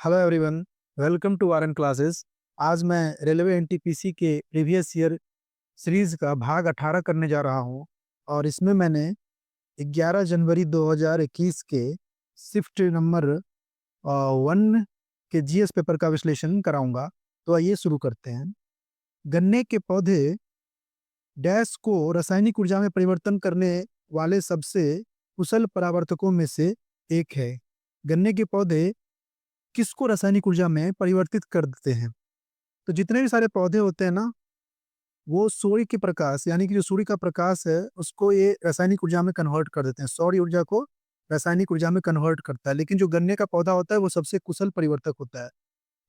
Hello everyone, welcome to RN classes. आज मैं railway NTPC के प्रीवियस ईयर सीरीज का भाग 18 करने जा रहा हूं और इसमें मैंने 11 जनवरी 2021 के शिफ्ट नंबर 1 के जीएस पेपर का विश्लेषण कराऊंगा। तो आइए शुरू करते हैं। गन्ने के पौधे डैश को रासायनिक ऊर्जा में परिवर्तन करने वाले सबसे कुशल परावर्तकों में से एक है। गन्ने के पौधे किसको रासायनिक ऊर्जा में परिवर्तित कर देते हैं? तो जितने भी सारे पौधे होते हैं ना, वो सूर्य के प्रकाश यानी कि जो सूर्य का प्रकाश है उसको ये रासायनिक ऊर्जा में कन्वर्ट कर देते हैं। सौर ऊर्जा को रासायनिक ऊर्जा में कन्वर्ट करता है, लेकिन जो गन्ने का पौधा होता है वो सबसे कुशल परिवर्तक होता है।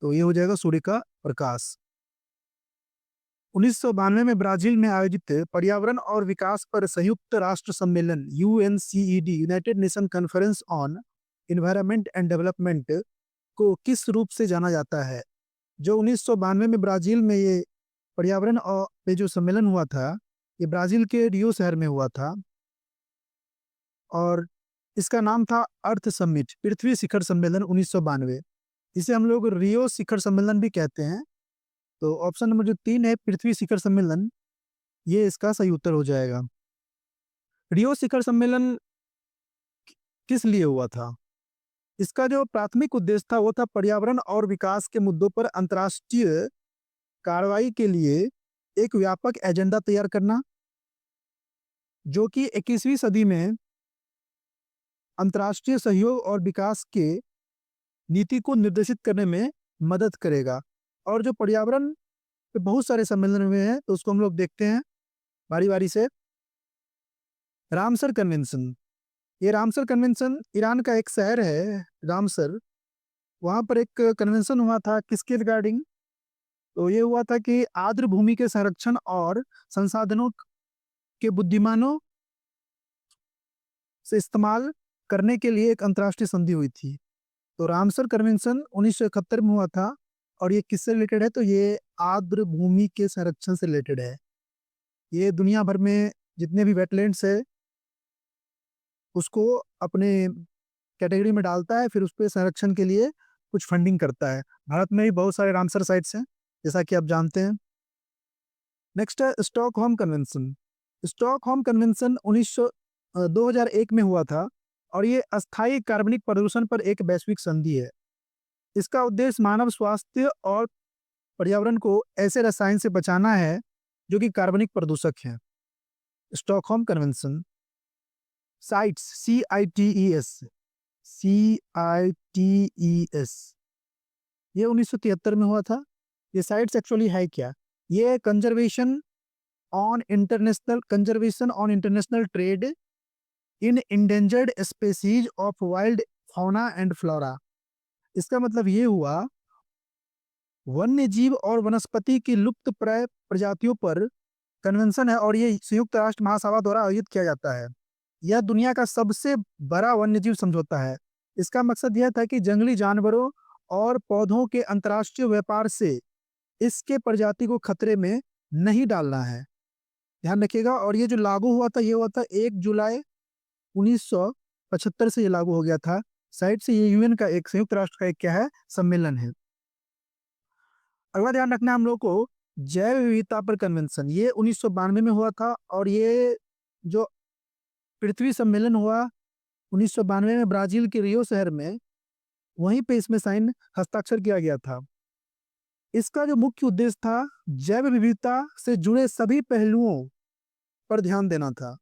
तो ये हो जाएगा सूर्य का प्रकाश। 1992 में ब्राजील में आयोजित पर्यावरण और विकास पर संयुक्त राष्ट्र सम्मेलन UNCED united nation conference on environment and development को किस रूप से जाना जाता है? जो 1992 में ब्राजील में ये पर्यावरण और पे जो सम्मेलन हुआ था, ये ब्राजील के रियो शहर में हुआ था और इसका नाम था अर्थ समिट, पृथ्वी शिखर सम्मेलन 1992। इसे हम लोग रियो शिखर सम्मेलन भी कहते हैं। तो ऑप्शन नंबर जो 3 है, पृथ्वी शिखर सम्मेलन, ये इसका सही उत्तर हो जाएगा। रियो शिखर सम्मेलन किस लिए हुआ था? इसका जो प्राथमिक उद्देश्य था वो था पर्यावरण और विकास के मुद्दों पर अंतर्राष्ट्रीय कार्रवाई के लिए एक व्यापक एजेंडा तैयार करना, जो कि 21वीं सदी में अंतर्राष्ट्रीय सहयोग और विकास के नीति को निर्देशित करने में मदद करेगा। और जो पर्यावरण पे बहुत सारे सम्मेलन हुए हैं तो उसको हम लोग देखते हैं बारी बारी से। रामसर कन्वेंशन, ये रामसर कन्वेंशन ईरान का एक शहर है रामसर। वहाँ पर एक कन्वेंशन हुआ था किसके रिगार्डिंग? तो ये हुआ था कि आर्द्र भूमि के संरक्षण और संसाधनों के बुद्धिमानों से इस्तेमाल करने के लिए एक अंतर्राष्ट्रीय संधि हुई थी। तो रामसर कन्वेंशन 1971 में हुआ था और ये किससे रिलेटेड है? तो ये आर्द्र भूमि के संरक्षण से रिलेटेड है। ये दुनिया भर में जितने भी वेटलैंड्स है उसको अपने कैटेगरी में डालता है, फिर उस पर संरक्षण के लिए कुछ फंडिंग करता है। भारत में भी बहुत सारे रामसर साइट्स हैं जैसा कि आप जानते हैं। नेक्स्ट है स्टॉकहोम कन्वेंशन। स्टॉकहोम कन्वेंशन 2001 में हुआ था और ये अस्थायी कार्बनिक प्रदूषण पर एक वैश्विक संधि है। इसका उद्देश्य मानव स्वास्थ्य और पर्यावरण को ऐसे रसायन से बचाना है जो कि कार्बनिक प्रदूषक हैं। Stockholm convention. साइट्स, CITES, ये 1973 में हुआ था। ये साइट्स एक्चुअली है क्या? ये conservation on international trade in endangered species of wild fauna and flora. इसका मतलब ये हुआ वन्य जीव और वनस्पति की लुप्त प्राय प्रजातियों पर कन्वेंशन है और ये संयुक्त राष्ट्र महासभा द्वारा आयोजित किया जाता है। यह दुनिया का सबसे बड़ा वन्य जीव समझौता है। इसका मकसद यह था कि जंगली जानवरों और पौधों के अंतर्राष्ट्रीय व्यापार से इसके प्रजाति को खतरे में नहीं डालना है, ध्यान रखिएगा। और ये जो लागू हुआ था ये हुआ था 1 जुलाई 1975 से ये लागू हो गया था। साइड से ये यूएन का एक संयुक्त राष्ट्र का एक क्या है, सम्मेलन है। अगला ध्यान रखना हम लोग को जैव विविधता पर कन्वेंशन, ये 1992 में हुआ था और ये जो पृथ्वी सम्मेलन हुआ 1992 में ब्राजील के रियो शहर में, वहीं पे इसमें साइन हस्ताक्षर किया गया था। इसका जो मुख्य उद्देश्य था जैव विविधता से जुड़े सभी पहलुओं पर ध्यान देना था।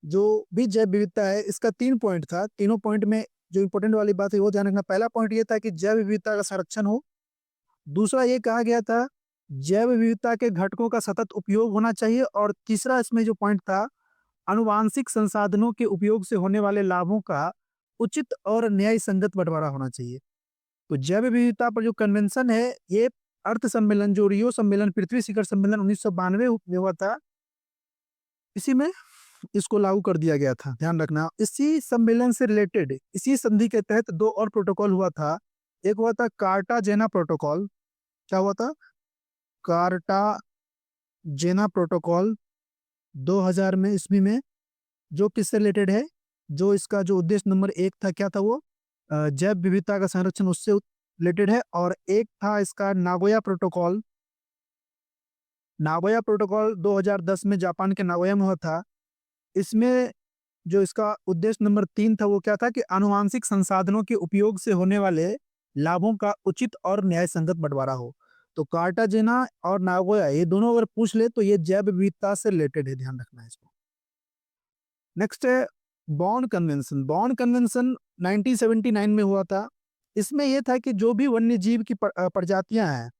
जो भी जैव विविधता है इसका 3 पॉइंट था। तीनों पॉइंट में जो इंपॉर्टेंट वाली बात है वो ध्यान रखना। पहला पॉइंट ये था कि जैव विविधता का संरक्षण हो। दूसरा ये कहा गया था जैव विविधता के घटकों का सतत उपयोग होना चाहिए। और तीसरा इसमें जो पॉइंट था आनुवांशिक संसाधनों के उपयोग से होने वाले लाभों का उचित और न्याय संगत बंटवारा होना चाहिए। तो जैव विविधता पर जो कन्वेंशन है ये अर्थ सम्मेलन, जो रियो सम्मेलन, पृथ्वी शिखर सम्मेलन 1992 में हुआ था, इसी में इसको लागू कर दिया गया था, ध्यान रखना। इसी सम्मेलन से रिलेटेड इसी संधि के तहत 2 और प्रोटोकॉल हुआ था। एक हुआ था कार्टाजेना प्रोटोकॉल। क्या हुआ था? कार्टाजेना प्रोटोकॉल 2000 में ईस्वी में, जो किससे रिलेटेड है? जो इसका जो उद्देश्य नंबर 1 था क्या था वो? जैव विविधता का संरक्षण, उससे रिलेटेड है, और एक था इसका नागोया प्रोटोकॉल। नागोया प्रोटोकॉल 2010 में जापान के नागोया में हुआ था। इसमें जो इसका उद्देश्य नंबर 3 था वो क्या था कि आनुवांशिक संसाधनों के उपयोग से होने वाले लाभों का उचित और न्याय संगत बंटवारा हो। तो कार्टाजेना और नागोया ये दोनों अगर पूछ ले तो ये जैव विविधता से रिलेटेड है, ध्यान रखना है इसको। नेक्स्ट है बॉन कन्वेंशन। बॉन कन्वेंशन 1979 में हुआ था। इसमें यह था कि जो भी वन्य जीव की प्रजातियां हैं,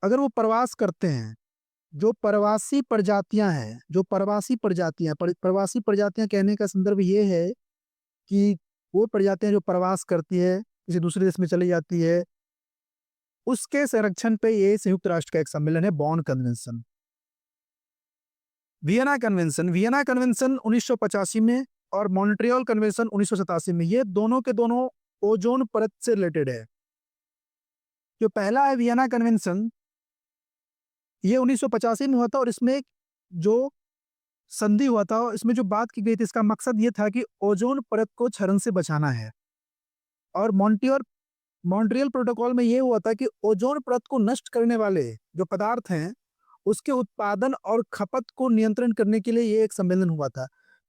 अगर वो प्रवास करते हैं, जो प्रवासी प्रजातियां हैं, जो प्रवासी प्रजातियां प्रवासी प्रजातियां कहने का संदर्भ ये है कि वो प्रजातियां जो प्रवास करती है, किसी दूसरे देश में चली जाती है, उसके संरक्षण पे ये संयुक्त राष्ट्र का एक सम्मेलन है, बॉन convention. Vienna convention. Vienna convention 1985 में और मॉन्ट्रियल कन्वेंशन 1987 में, ये दोनों के दोनों ओजोन परत से रिलेटेड है। जो पहला है वियना कन्वेंशन, ये 1985 में हुआ था, और इसमें जो संधि हुआ था, इसमें जो बात की गई थी, इसका मकसद ये था कि ओजोन परत को क्षरण से बचाना है। और मॉन्ट्रियल प्रोटोकॉल में ये हुआ था कि ओजोन परत को नष्ट करने वाले जो पदार्थ हैं, उसके उत्पादन और खपत को नियंत्रण करने के लिए ये एक सम्मेलन हुआ था।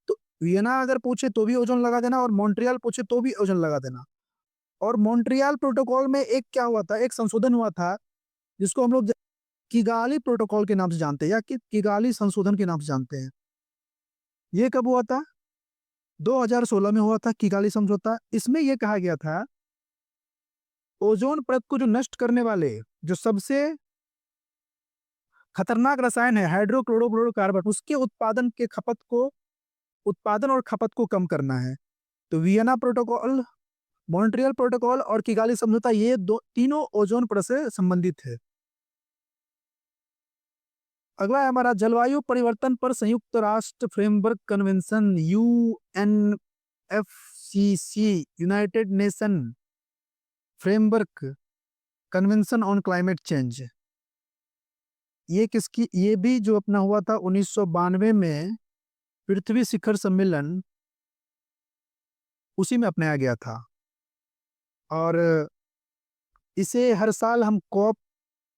तो वियना अगर पूछे तो भी ओजोन लगा देना, और मॉन्ट्रियल पूछे तो भी ओजोन लगा देना। और मॉन्ट्रियल प्रोटोकॉल में एक क्या हुआ था, एक संशोधन हुआ था जिसको हम लोग किगाली प्रोटोकॉल के नाम से जानते हैं, या कि किगाली संशोधन के नाम से जानते हैं। ये कब हुआ था? 2016 में हुआ था किगाली समझौता। इसमें यह कहा गया था ओजोन परत को जो नष्ट करने वाले जो सबसे खतरनाक रसायन है हाइड्रोक्लोरोफ्लोरोकार्बन, उसके उत्पादन और खपत को कम करना है। तो वियना प्रोटोकॉल, मॉन्ट्रियल प्रोटोकॉल और किगाली समझौता, ये तीनों ओजोन परत से संबंधित है। अगला है हमारा जलवायु परिवर्तन पर संयुक्त राष्ट्र framework convention, UNFCCC, United nation framework convention on climate change. ये भी जो अपना हुआ था 1992 में, पृथ्वी शिखर सम्मेलन, उसी में अपनाया गया था। और इसे हर साल हम कॉप,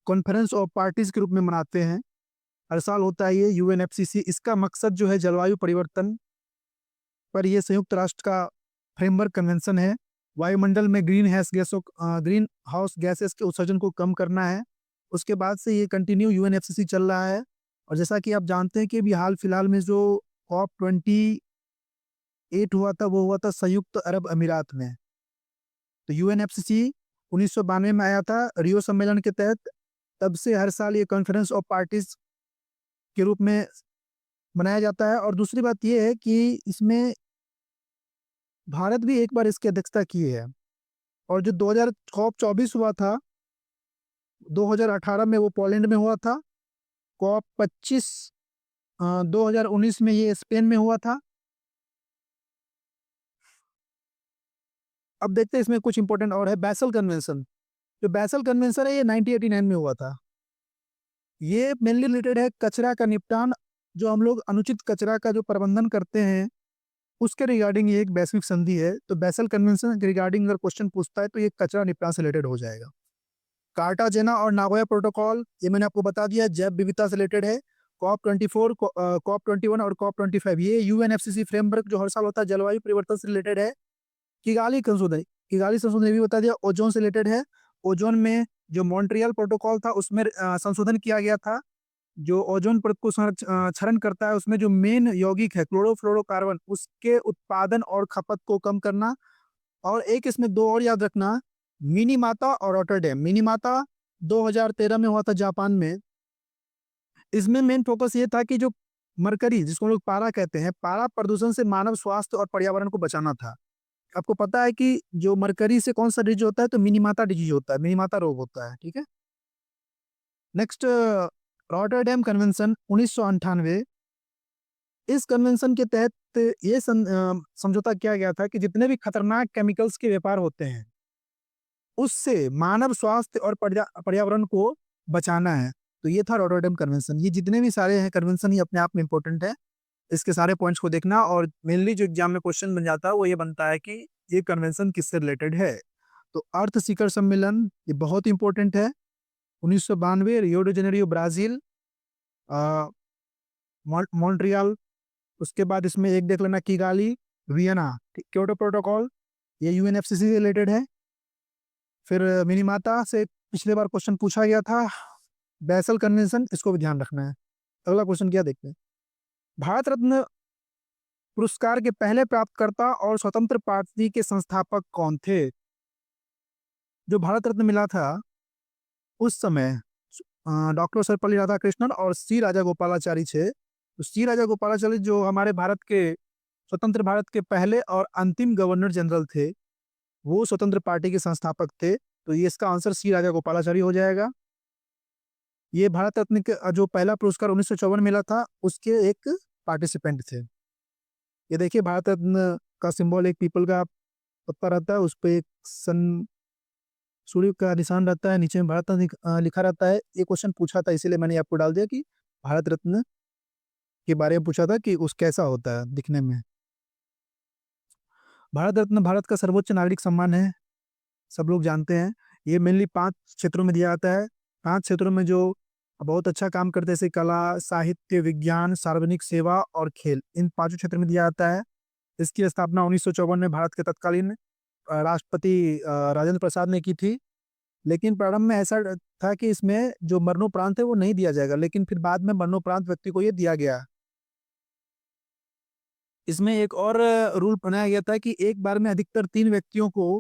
कॉन्फ्रेंस ऑफ पार्टीज के रूप में मनाते हैं। हर साल होता है ये यूएनएफसीसी। इसका मकसद जो है जलवायु परिवर्तन पर ये संयुक्त राष्ट्र का फ्रेमवर्क कन्वेंशन है। वायुमंडल में ग्रीन हाउस गैसेस के उत्सर्जन को कम करना है। उसके बाद से ये कंटिन्यू यूएनएफसीसी चल रहा है। और जैसा कि आप जानते हैं कि अभी हाल फिलहाल में जो COP28 हुआ था, वो हुआ था संयुक्त अरब अमीरात में। तो यूएनएफसीसी 1992 में आया था रियो सम्मेलन के तहत। तब से हर साल ये कॉन्फ्रेंस ऑफ पार्टीज के रूप में मनाया जाता है। और दूसरी बात यह है कि इसमें भारत भी एक बार इसकी अध्यक्षता की है। और जो 2024 हुआ था, 2018 में वो पोलैंड में हुआ था। COP25 2019 में ये स्पेन में हुआ था। अब देखते हैं इसमें कुछ इंपॉर्टेंट और है। बैसल कन्वेंशन। जो बैसल कन्वेंशन है ये 1989 में हुआ था। ये मेनली रिलेटेड है कचरा का निपटान, जो हम लोग अनुचित कचरा का जो प्रबंधन करते हैं उसके रिगार्डिंग ये एक वैश्विक संधि है। तो बैसल कन्वेंशन के रिगार्डिंग अगर क्वेश्चन पूछता है तो ये कचरा निपटान से रिलेटेड हो जाएगा। कार्टाजेना और नागोया प्रोटोकॉल, ये मैंने आपको बता दिया, जैव विविधता से रिलेटेड है। COP24, COP21 और COP25, ये यूएनएफसीसी फ्रेमवर्क जो हर साल होता है जलवायु परिवर्तन से रिलेटेड है। किगाली संशोधन भी बता दिया, ओजोन से रिलेटेड है। ओजोन में जो मॉन्ट्रियल प्रोटोकॉल था उसमें संशोधन किया गया था। जो ओजोन परत को क्षरण करता है, उसमें जो मेन यौगिक है क्लोरोफ्लोरोकार्बन, उसके उत्पादन और खपत को कम करना। और एक इसमें दो और याद रखना, मिनीमाता और रॉटरडैम। मिनीमाता 2013 में हुआ था जापान में। इसमें मेन फोकस ये था कि जो मरकरी, जिसको हम लोग पारा कहते हैं, पारा प्रदूषण से मानव स्वास्थ्य और पर्यावरण को बचाना था। आपको पता है कि जो मरकरी से कौन सा डिजीज होता है, तो मिनीमाता डिजीज होता है, मिनीमाता रोग होता है। ठीक है। Next, Rotterdam convention 1998। इस कन्वेंशन के तहत ये समझौता किया गया था कि जितने भी खतरनाक केमिकल्स के व्यापार होते हैं उससे मानव स्वास्थ्य और पर्यावरण को बचाना है। तो ये था रॉटरडैम कन्वेंशन। ये जितने भी सारे हैं कन्वेंशन, ये अपने आप में इंपॉर्टेंट है। इसके सारे पॉइंट्स को देखना, और मेनली जो एग्जाम में क्वेश्चन बन जाता है वो ये बनता है कि ये कन्वेंशन किससे रिलेटेड है। तो अर्थ शिखर सम्मेलन ये बहुत इंपॉर्टेंट है। 1992 Rio de Janeiro Brazil, Montreal. उसके बाद इसमें एक देख लेना किगाली वियना, क्योटो प्रोटोकॉल, ये यूएनएफसीसी से रिलेटेड है। फिर मिनीमाता से पिछले बार क्वेश्चन पूछा गया था, बैसल कन्वेंशन, इसको भी ध्यान रखना है। अगला क्वेश्चन क्या देखते हैं, भारत रत्न पुरस्कार के पहले प्राप्तकर्ता और स्वतंत्र पार्टी के संस्थापक कौन थे? जो भारत रत्न मिला था उस समय डॉक्टर सर्वपल्ली राधाकृष्णन और सी राजा गोपालाचारी थे। तो सी राजा गोपालाचारी जो हमारे भारत के स्वतंत्र भारत के पहले और अंतिम गवर्नर जनरल थे, वो स्वतंत्र पार्टी के संस्थापक थे। तो ये इसका आंसर सी राजा गोपालाचारी हो जाएगा। ये भारत रत्न के जो पहला पुरस्कार 1954 मिला था उसके एक पार्टिसिपेंट थे। ये देखिए भारत रत्न का सिंबल एक पीपल का पत्ता रहता है, उस पर एक सन सूर्य का निशान रहता है, नीचे में भारत रत्न लिखा रहता है। ये क्वेश्चन पूछा था इसीलिए मैंने आपको डाल दिया कि भारत रत्न के बारे में पूछा था कि उस कैसा होता है दिखने में। भारत रत्न भारत का सर्वोच्च नागरिक सम्मान है, सब लोग जानते हैं। ये मेनली 5 क्षेत्रों में दिया जाता है। 5 क्षेत्रों में जो बहुत अच्छा काम करते हैं, जैसे कला, साहित्य, विज्ञान, सार्वजनिक सेवा और खेल, इन 5 क्षेत्र में दिया जाता है। इसकी स्थापना 1954 में भारत के तत्कालीन राष्ट्रपति राजेंद्र प्रसाद ने की थी। लेकिन प्रारंभ में ऐसा था कि इसमें जो मरणोपरांत है वो नहीं दिया जाएगा, लेकिन फिर बाद में मरणोपरांत व्यक्ति को ये दिया गया। इसमें एक और रूल बनाया गया था कि एक बार में अधिकतर 3 व्यक्तियों को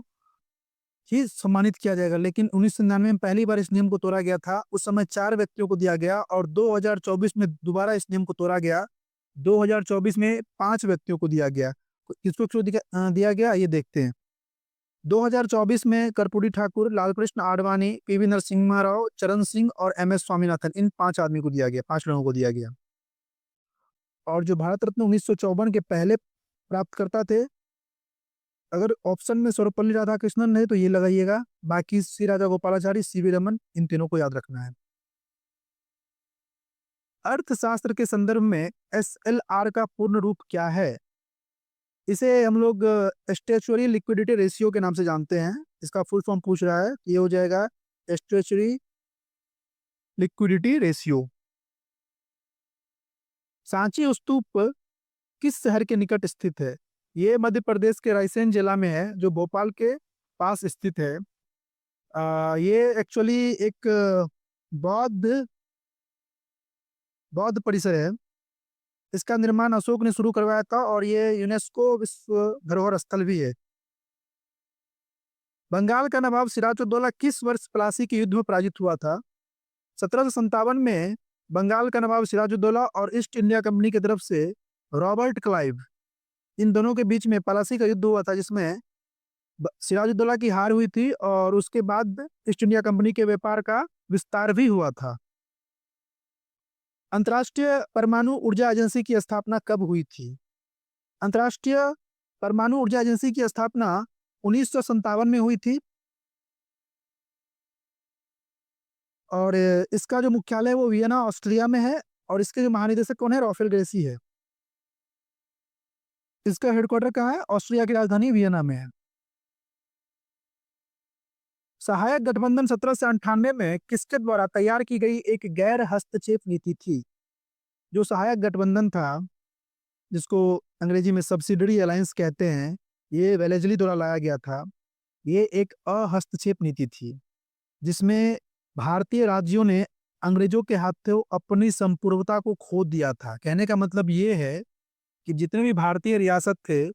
ही सम्मानित किया जाएगा, लेकिन 1999 में पहली बार इस नियम को तोड़ा गया था। उस समय 4 व्यक्तियों को दिया गया और 2024 में दोबारा इस नियम को तोड़ा गया। 2024 में 5 व्यक्तियों को दिया गया। किसको क्यों दिया गया ये देखते हैं। 2024 में कर्पूरी ठाकुर, लालकृष्ण आडवाणी, पीवी नरसिम्हा राव, चरण सिंह और एमएस स्वामीनाथन, इन 5 आदमी को दिया गया, 5 लोगों को दिया गया। और जो भारत रत्न 1954 के पहले प्राप्तकर्ता थे, अगर ऑप्शन में सर्वपल्ली राधाकृष्णन है तो ये लगाइएगा, बाकी सी राजा गोपालाचारी, सीवी रमन, इन तीनों को याद रखना है। अर्थशास्त्र के संदर्भ में एसएलआर का पूर्ण रूप क्या है? इसे हम लोग स्टैट्यूटरी लिक्विडिटी रेशियो के नाम से जानते हैं। इसका फुल फॉर्म पूछ रहा है, ये हो जाएगा स्टैट्यूटरी लिक्विडिटी रेशियो। सांची स्तूप किस शहर के निकट स्थित है? ये मध्य प्रदेश के रायसेन जिला में है, जो भोपाल के पास स्थित है। ये एक्चुअली एक बौद्ध बौद्ध परिसर है। इसका निर्माण अशोक ने शुरू करवाया था और ये यूनेस्को विश्व धरोहर स्थल भी है। बंगाल का नवाब सिराजुद्दौला किस वर्ष प्लासी के युद्ध में पराजित हुआ था? 1757 में बंगाल का नवाब सिराजुद्दौला और ईस्ट इंडिया कंपनी की तरफ से रॉबर्ट क्लाइव, इन दोनों के बीच में प्लासी का युद्ध हुआ था, जिसमें सिराजुद्दौला की हार हुई थी और उसके बाद ईस्ट इंडिया कंपनी के व्यापार का विस्तार भी हुआ था। अंतर्राष्ट्रीय परमाणु ऊर्जा एजेंसी की स्थापना कब हुई थी? अंतर्राष्ट्रीय परमाणु ऊर्जा एजेंसी की स्थापना 1957 में हुई थी और इसका जो मुख्यालय है वो वियना ऑस्ट्रिया में है और इसके जो महानिदेशक कौन है? राफेल ग्रेसी है। इसका हेडक्वार्टर कहाँ है? ऑस्ट्रिया की राजधानी वियना में है। सहायक गठबंधन 1798 में किसके द्वारा तैयार की गई एक गैर हस्तक्षेप नीति थी? जो सहायक गठबंधन था, जिसको अंग्रेजी में सब्सिडरी अलायंस कहते हैं, ये वेलेस्ली द्वारा लाया गया था। ये एक अहस्तक्षेप नीति थी, जिसमें भारतीय राज्यों ने अंग्रेजों के हाथों अपनी संप्रभुता को खो दिया था। कहने का मतलब ये है कि जितने भी भारतीय रियासत थे,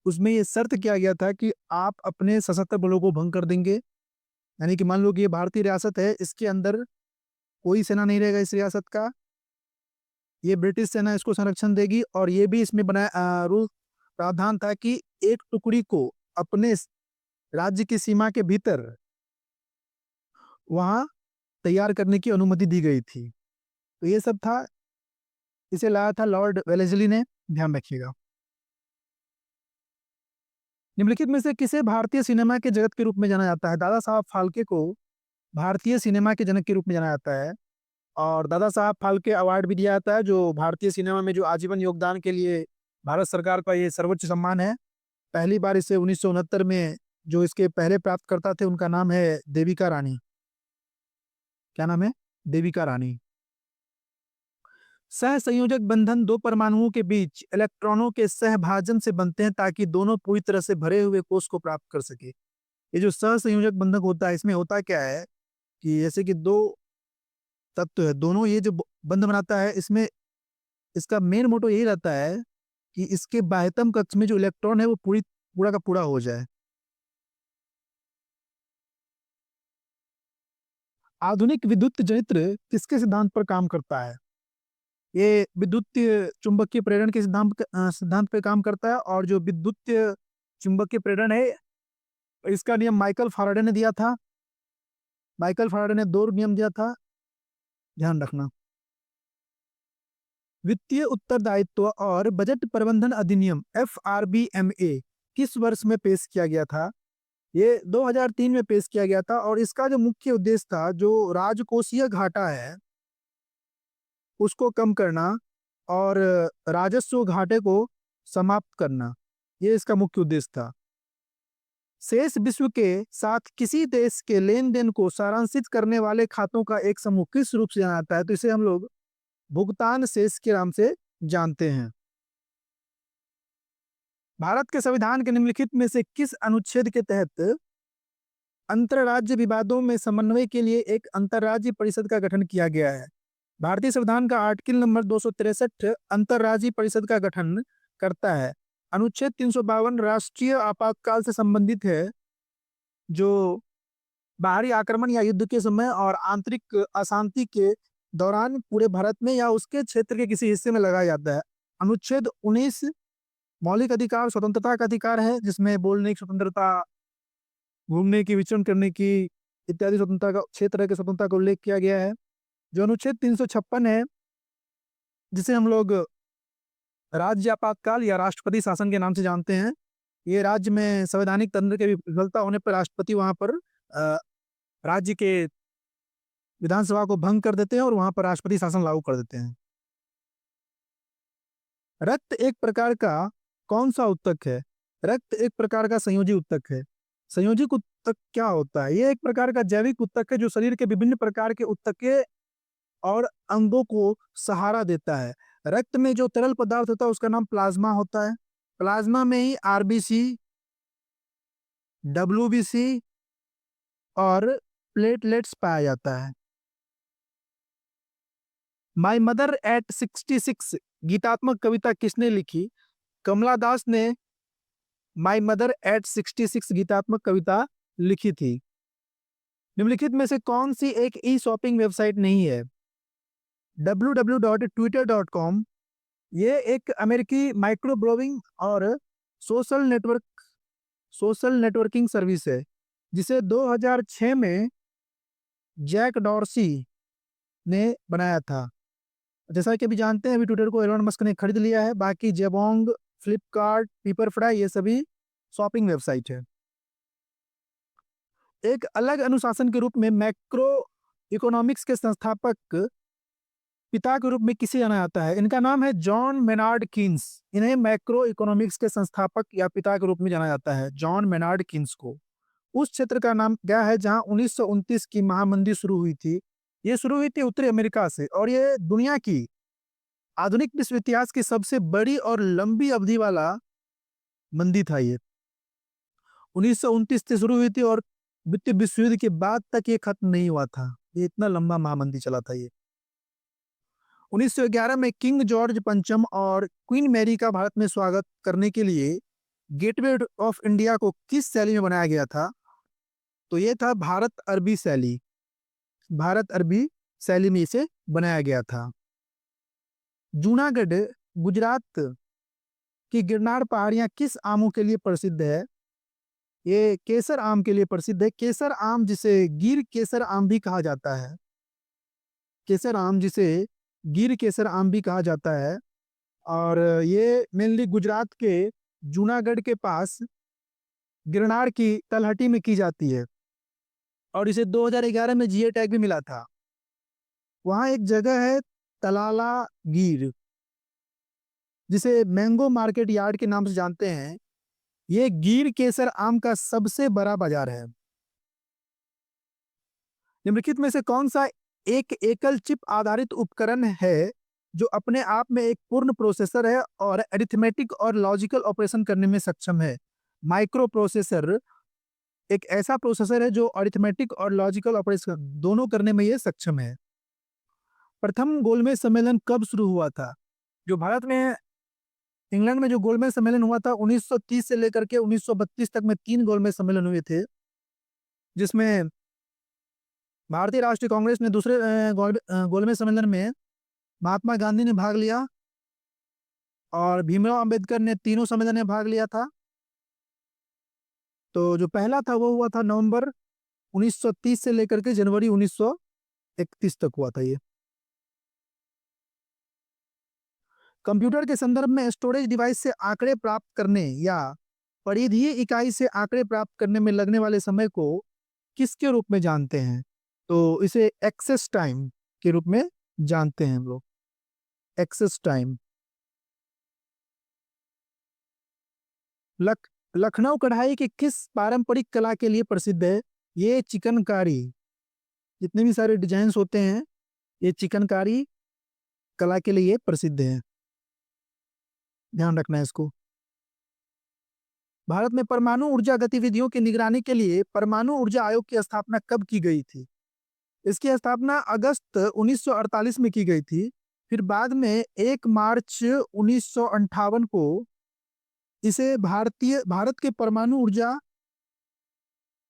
उसमें ये शर्त किया गया था कि आप अपने सशस्त्र बलों को भंग कर देंगे। यानी कि मान लो कि ये भारतीय रियासत है, इसके अंदर कोई सेना नहीं रहेगा इस रियासत का, ये ब्रिटिश सेना इसको संरक्षण देगी। और ये भी इसमें बनाया रूल प्रावधान था कि एक टुकड़ी को अपने राज्य की सीमा के भीतर वहां तैयार करने की अनुमति दी गई थी। तो ये सब था, इसे लाया था लॉर्ड वेलेस्ली ने, ध्यान रखिएगा। निम्नलिखित में से किसे भारतीय सिनेमा के जगत के रूप में जाना जाता है? दादा साहब फाल्के को भारतीय सिनेमा के जनक के रूप में जाना जाता है और दादा साहब फाल्के अवार्ड भी दिया जाता है, जो भारतीय सिनेमा में जो आजीवन योगदान के लिए भारत सरकार का ये सर्वोच्च सम्मान है। पहली बार इसे 1969 में जो इसके पहले प्राप्तकर्ता थे उनका नाम है देविका रानी। क्या नाम है? देविका रानी। सहसंयोजक बंधन दो परमाणुओं के बीच इलेक्ट्रॉनों के सहभाजन से बनते हैं ताकि दोनों पूरी तरह से भरे हुए कोष को प्राप्त कर सके। ये जो सहसंयोजक बंधन होता है, इसमें होता क्या है कि जैसे कि दो तत्व है, दोनों ये जो बंध बनाता है, इसमें इसका मेन मोटो यही रहता है कि इसके बाह्यतम कक्ष में जो इलेक्ट्रॉन है वो पूरा का पूरा हो जाए। आधुनिक विद्युत जनित्र किसके सिद्धांत पर काम करता है? ये विद्युत चुंबकीय प्रेरण के सिद्धांत पे काम करता है। और जो विद्युत चुंबकीय प्रेरण है, इसका नियम माइकल फैराडे ने दिया था। माइकल फैराडे ने 2 नियम दिया था, ध्यान रखना। वित्तीय उत्तरदायित्व और बजट प्रबंधन अधिनियम FRBMA किस वर्ष में पेश किया गया था? ये 2003 में पेश किया गया था। और इसका जो मुख्य उद्देश्य था, जो राजकोषीय घाटा है उसको कम करना और राजस्व घाटे को समाप्त करना, ये इसका मुख्य उद्देश्य था। शेष विश्व के साथ किसी देश के लेन देन को सारांशित करने वाले खातों का एक समूह किस रूप से जाना जाता है? तो इसे हम लोग भुगतान शेष के नाम से जानते हैं। भारत के संविधान के निम्नलिखित में से किस अनुच्छेद के तहत अंतरराज्य विवादों में समन्वय के लिए एक अंतरराज्य परिषद का गठन किया गया है? भारतीय संविधान का आर्टिकल नंबर 263 अंतरराज्यीय परिषद का गठन करता है। अनुच्छेद 352 राष्ट्रीय आपातकाल से संबंधित है, जो बाहरी आक्रमण या युद्ध के समय और आंतरिक अशांति के दौरान पूरे भारत में या उसके क्षेत्र के किसी हिस्से में लगाया जाता है। अनुच्छेद 19 मौलिक अधिकार स्वतंत्रता का अधिकार है, जिसमें बोलने की स्वतंत्रता, घूमने की, विचरण करने की इत्यादि स्वतंत्रता का, क्षेत्र की स्वतंत्रता का उल्लेख किया गया है। जो अनुच्छेद 356 है, जिसे हम लोग राज्य आपातकाल या राष्ट्रपति शासन के नाम से जानते हैं, ये राज्य में संवैधानिक तंत्र के विफलता होने पर राष्ट्रपति वहां पर राज्य के विधानसभा को भंग कर देते हैं और वहां पर राष्ट्रपति शासन लागू कर देते हैं। रक्त एक प्रकार का कौन सा उत्तक है? रक्त एक प्रकार का संयोजी उत्तक है। संयोजी उत्तक क्या होता है? ये एक प्रकार का जैविक उत्तक है जो शरीर के विभिन्न प्रकार के उत्तके और अंगों को सहारा देता है। रक्त में जो तरल पदार्थ होता है उसका नाम प्लाज्मा होता है। प्लाज्मा में ही RBC, WBC और प्लेटलेट्स पाया जाता है। माई मदर एट 66 गीतात्मक कविता किसने लिखी? कमला दास ने माई मदर एट 66 गीतात्मक कविता लिखी थी। निम्नलिखित में से कौन सी एक ई शॉपिंग वेबसाइट नहीं है? www.twitter.com ये एक अमेरिकी माइक्रो ब्लॉगिंग और सोशल नेटवर्किंग सर्विस है, जिसे 2006 में जैक डॉर्सी ने बनाया था। जैसा कि अभी जानते हैं, अभी ट्विटर को एलोन मस्क ने खरीद लिया है। बाकी जेबोंग, फ्लिपकार्ट, पेपरफ्राई ये सभी शॉपिंग वेबसाइट है। एक अलग अनुशासन के रूप में मैक्रो इकोनॉमिक्स के संस्थापक पिता के रूप में किसे जाना जाता है? इनका नाम है जॉन मेनार्ड कीन्स। इन्हें मैक्रो इकोनॉमिक्स के संस्थापक या पिता के रूप में जाना जाता है, जॉन मेनार्ड कीन्स को। उस क्षेत्र का नाम क्या है जहां 1929 की महामंदी शुरू हुई थी? ये शुरू हुई थी उत्तरी अमेरिका से, और ये दुनिया की आधुनिक विश्व इतिहास की सबसे बड़ी और लंबी अवधि वाला मंदी था। ये 1929 से शुरू हुई थी और द्वितीय विश्व युद्ध के बाद तक ये खत्म नहीं हुआ था। ये इतना लंबा महामंदी चला था ये। 1911 में किंग जॉर्ज पंचम और क्वीन मैरी का भारत में स्वागत करने के लिए गेटवे ऑफ इंडिया को किस शैली में बनाया गया था? तो ये था भारत अरबी शैली। भारत अरबी शैली में इसे बनाया गया था। जूनागढ़ गुजरात की गिरनार पहाड़ियां किस आमों के लिए प्रसिद्ध है? ये केसर आम के लिए प्रसिद्ध है। केसर आम, जिसे गिर केसर आम भी कहा जाता है, केसर आम जिसे गिर केसर आम भी कहा जाता है, और ये मेनली गुजरात के जूनागढ़ के पास गिरनार की तलहटी में की जाती है, और इसे 2011 में GI टैग भी मिला था। वहाँ एक जगह है तलाला गिर, जिसे मैंगो मार्केट यार्ड के नाम से जानते हैं। ये गिर केसर आम का सबसे बड़ा बाजार है। निम्नलिखित में से कौन सा एक एकल चिप आधारित उपकरण है जो अपने आप में एक पूर्ण प्रोसेसर है और अरिथमेटिक और लॉजिकल ऑपरेशन करने में सक्षम है? माइक्रो प्रोसेसर एक ऐसा प्रोसेसर है जो अरिथमेटिक और लॉजिकल ऑपरेशन दोनों करने में ये सक्षम है। प्रथम गोलमेज सम्मेलन कब शुरू हुआ था? जो भारत में इंग्लैंड में जो गोलमेज सम्मेलन हुआ था 1930 से लेकर के 1932 तक में 3 गोलमेज सम्मेलन हुए थे, जिसमें भारतीय राष्ट्रीय कांग्रेस ने दूसरे गोलमेज सम्मेलन में महात्मा गांधी ने भाग लिया और भीमराव अंबेडकर ने तीनों सम्मेलन में भाग लिया था। तो जो पहला था वो हुआ था नवंबर 1930 से लेकर के जनवरी 1931 तक हुआ था ये। कंप्यूटर के संदर्भ में स्टोरेज डिवाइस से आंकड़े प्राप्त करने या परिधीय इकाई से आंकड़े प्राप्त करने में लगने वाले समय को किसके रूप में जानते हैं? तो इसे एक्सेस टाइम के रूप में जानते हैं हम लोग, एक्सेस टाइम। लखनऊ कढ़ाई के किस पारंपरिक कला के लिए प्रसिद्ध है? ये चिकनकारी, जितने भी सारे डिजाइन होते हैं ये चिकनकारी कला के लिए प्रसिद्ध है, ध्यान रखना है इसको। भारत में परमाणु ऊर्जा गतिविधियों की निगरानी के लिए परमाणु ऊर्जा आयोग की स्थापना कब की गई थी? इसकी स्थापना अगस्त 1948 में की गई थी। फिर बाद में 1 मार्च 1958 को इसे भारत के परमाणु ऊर्जा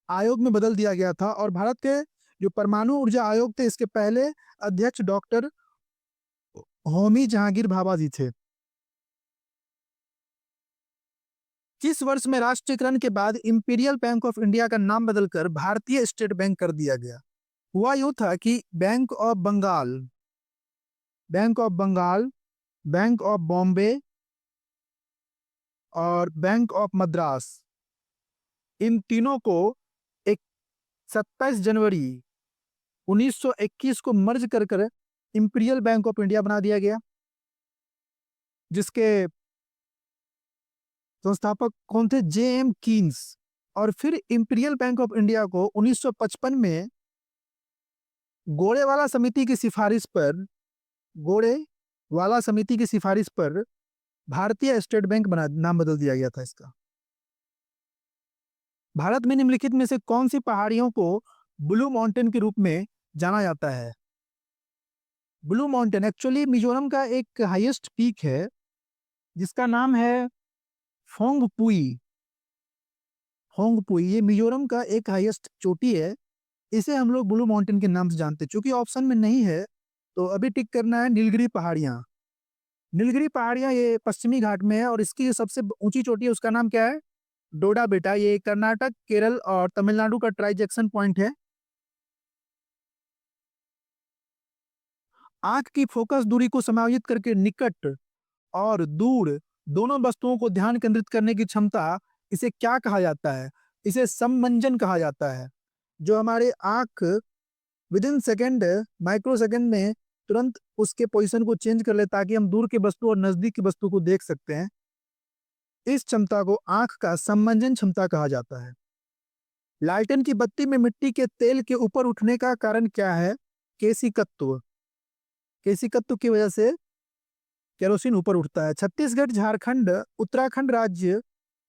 आयोग में बदल दिया गया था और भारत के जो परमाणु ऊर्जा आयोग थे इसके पहले अध्यक्ष डॉक्टर होमी जहांगीर भाभा जी थे। किस वर्ष में राष्ट्रीयकरण के बाद इंपीरियल बैंक ऑफ इंडिया का नाम बदलकर भारतीय स्टेट बैंक कर दिया गया? हुआ यूं था कि bank of Bengal, bank of Bengal, bank of Bombay और बैंक ऑफ मद्रास, इन तीनों को एक 27 जनवरी 1921 को मर्ज कर इंपीरियल बैंक ऑफ इंडिया बना दिया गया, जिसके संस्थापक कौन थे? जे.एम. कीन्स। और फिर इंपीरियल बैंक ऑफ इंडिया को 1955 में गोड़ेवाला समिति की सिफारिश पर गोड़ेवाला समिति की सिफारिश पर भारतीय स्टेट बैंक बना नाम बदल दिया गया था इसका। भारत में निम्नलिखित में से कौन सी पहाड़ियों को ब्लू माउंटेन के रूप में जाना जाता है? ब्लू माउंटेन एक्चुअली मिजोरम का एक हाईएस्ट पीक है जिसका नाम है फोंगपुई। फोंगपुई ये मिजोरम का एक हाईएस्ट चोटी है, इसे हम लोग ब्लू माउंटेन के नाम से जानते हैं। चूंकि ऑप्शन में नहीं है तो अभी टिक करना है नीलगिरी पहाड़ियाँ। नीलगिरी पहाड़ियाँ ये पश्चिमी घाट में है और इसकी जो सबसे ऊंची चोटी है उसका नाम क्या है? डोडा बेटा। ये कर्नाटक, केरल और तमिलनाडु का ट्रांजैक्शन पॉइंट है। आंख की फोकस दूरी को समायोजित करके निकट और दूर दोनों वस्तुओं को ध्यान केंद्रित करने की क्षमता, इसे क्या कहा जाता है? इसे सममंजन कहा जाता है। जो हमारे आंख with in second, micro second में तुरंत उसके पोजीशन को चेंज कर ले ताकि हम दूर की वस्तु और नजदीक की वस्तु को देख सकते हैं, इस क्षमता को आंख का सममंजन क्षमता कहा जाता है। लालटेन की बत्ती में मिट्टी के तेल के ऊपर उठने का कारण क्या है? केशिकत्व। केशिकत्व की वजह से केरोसिन ऊपर उठता है। छत्तीसगढ़, झारखंड, उत्तराखंड राज्य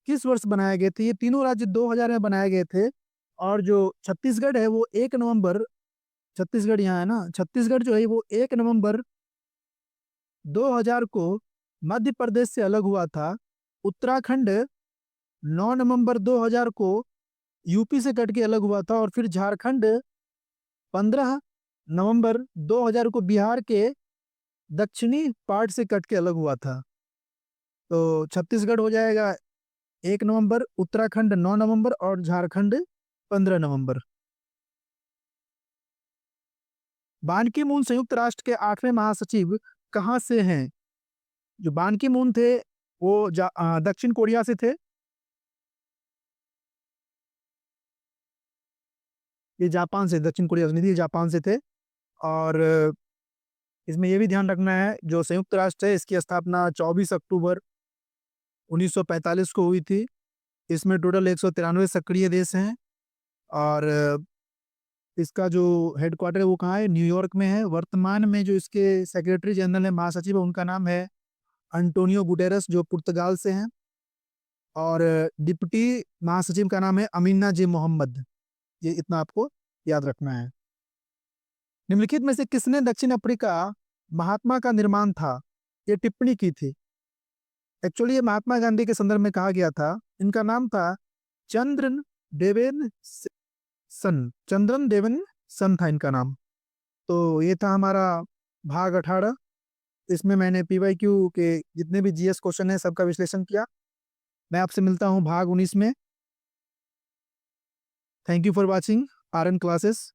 किस वर्ष बनाए गए थे? ये तीनों राज्य 2000 में बनाए गए थे और जो छत्तीसगढ़ है वो 1 नवंबर, छत्तीसगढ़ यहाँ है ना, छत्तीसगढ़ जो है वो 1 नवंबर 2000 को मध्य प्रदेश से अलग हुआ था। उत्तराखंड 9 नवंबर 2000 को यूपी से कट के अलग हुआ था और फिर झारखंड 15 नवंबर 2000 को बिहार के दक्षिणी पार्ट से कट के अलग हुआ था। तो छत्तीसगढ़ हो जाएगा 1 नवंबर, उत्तराखंड 9 नवंबर और झारखंड 15 नवंबर। बान की मून संयुक्त राष्ट्र के 8वें महासचिव कहाँ से हैं? जो बान की मून थे वो दक्षिण कोरिया से थे। ये जापान से, दक्षिण कोरिया से नहीं थी, जापान से थे। और इसमें यह भी ध्यान रखना है जो संयुक्त राष्ट्र है इसकी स्थापना 24 अक्टूबर 1945 को हुई थी इसमें टोटल 193 सक्रिय देश हैं और इसका जो हेडक्वार्टर है वो कहाँ है, न्यूयॉर्क में है। वर्तमान में जो इसके सेक्रेटरी जनरल है, महासचिव है, उनका नाम है अंटोनियो गुटेरस, जो पुर्तगाल से हैं। और डिप्टी महासचिव का नाम है अमीना जे मोहम्मद। ये इतना आपको याद रखना है। निम्नलिखित में से किसने दक्षिण अफ्रीका महात्मा का निर्माण था, ये टिप्पणी की थी? एक्चुअली ये महात्मा गांधी के संदर्भ में कहा गया था। इनका नाम था चंद्रन डेवेन सन। चंद्रन देवन सन था इनका नाम। तो ये था हमारा भाग 18। इसमें मैंने पीवाईक्यू के जितने भी जीएस क्वेश्चन है सबका विश्लेषण किया। मैं आपसे मिलता हूँ भाग 19 में। Thank you for watching RN classes.